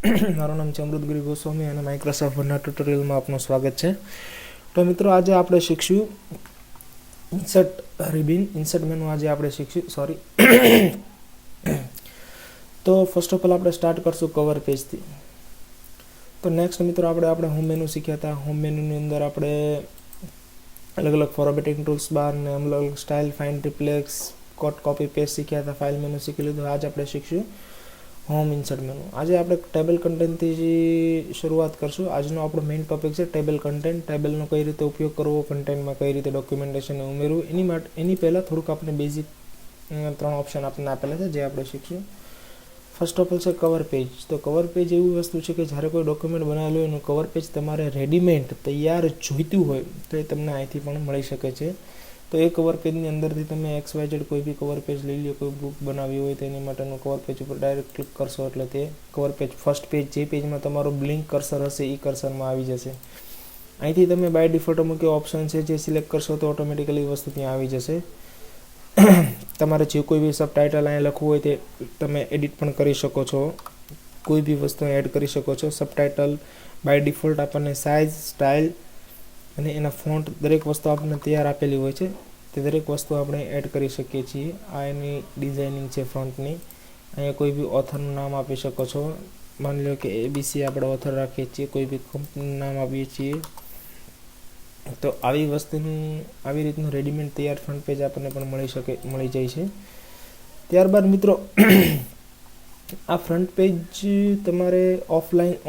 મારું નામ છે અમૃતગીરી ગોસ્વામી અને માઇક્રોસોફ્ટ વર્ડના ટ્યુટોરિયલમાં આપનું સ્વાગત છે. તો મિત્રો આજે આપણે શીખશું ઇન્સર્ટ મેનુ આજે આપણે શીખશું તો ફર્સ્ટ ઓફ ઓલ આપણે સ્ટાર્ટ કરશું કવર પેજથી. તો નેક્સ્ટ મિત્રો આપણે હોમ મેનુ શીખ્યા હતા. હોમ મેનુની અંદર આપણે અલગ અલગ ફોર્મેટિંગ ટૂલ્સ બાર ને અલગ અલગ style find reflux cut copy paste શીખ્યા હતા. ફાઇલ મેનુ શીખી લીધું. આજે આપણે શીખશું હોમ ઇન્સર્ટ મેનુ. આજે આપણે ટેબલ કન્ટેન્ટથી શરૂઆત કરશું. આજનો આપણો મેઇન ટોપિક છે ટેબલ કન્ટેન્ટ. ટેબલનો કઈ રીતે ઉપયોગ કરવો, કન્ટેન્ટમાં કઈ રીતે ડોક્યુમેન્ટેશન ઉમેરવું, એની પહેલાં થોડુંક આપણે બેઝિક 3 ઓપ્શન આપણને આપેલા છે જે આપણે શીખશું. ફર્સ્ટ ઓફ ઓલ છે કવર પેજ. તો કવર પેજ એવી વસ્તુ છે કે જ્યારે કોઈ ડોક્યુમેન્ટ બનાવેલું હોય એનું કવર પેજ તમારે રેડીમેડ તૈયાર જોઈતું હોય તો એ તમને અહીંથી પણ મળી શકે છે. તો એ કવર પેજની અંદરથી તમે XYZ કોઈ બી કવર પેજ લઈ લો, કોઈ બુક બનાવી હોય તો એની માટેનું કવર પેજ ઉપર ડાયરેક્ટ ક્લિક કરશો એટલે તે કવર પેજ ફર્સ્ટ પેજ જે પેજમાં તમારો બ્લિંક કર્સર હશે એ કર્સરમાં આવી જશે. અહીંથી તમે બાય ડિફોલ્ટ અમુક ઓપ્શન છે જે સિલેક્ટ કરશો તો ઓટોમેટિકલી વસ્તુ ત્યાં આવી જશે. તમારે જે કોઈ બી સબટાઇટલ અહીંયા લખવું હોય તે તમે એડિટ પણ કરી શકો છો. કોઈ બી વસ્તુ એડ કરી શકો છો. સબટાઇટલ બાય ડિફોલ્ટ આપણને સાઇઝ, સ્ટાઇલ અને એના ફોન્ટ દરેક વસ્તુ આપણને તૈયાર આપેલી હોય છે. તે દરેક વસ્તુ આપણે એડ કરી શકીએ છીએ. આ એની ડિઝાઇનિંગ છે ફ્રન્ટની. અહીંયા કોઈ બી ઓથરનું નામ આપી શકો છો. માની લો કે ABC આપણે ઓથર રાખીએ છીએ, કોઈ બી કંપનીનું નામ આપીએ છીએ. તો આવી રીતનું રેડીમેડ તૈયાર ફ્રન્ટ પેજ આપણને પણ મળી જાય છે. ત્યારબાદ મિત્રો આ ફ્રન્ટ પેજ તમારે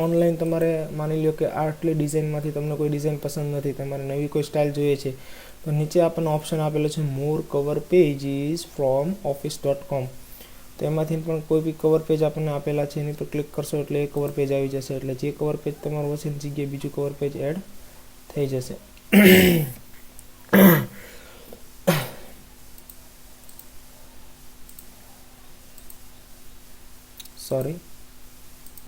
ઓનલાઈન તમારે માની લો કે આટલી ડિઝાઇનમાંથી તમને કોઈ ડિઝાઇન પસંદ નથી, તમારે નવી કોઈ સ્ટાઇલ જોઈએ છે તો નીચે આપણને ઓપ્શન આપેલો છે મોર કવર પેજીસ ફ્રોમ office.com. તો એમાંથી પણ કોઈ બી કવર પેજ આપણને આપેલા છે એની પર ક્લિક કરશો એટલે એ કવર પેજ આવી જશે. એટલે જે કવર પેજ તમારું હશે એની જગ્યાએ બીજું કવર પેજ એડ થઈ જશે. સોરી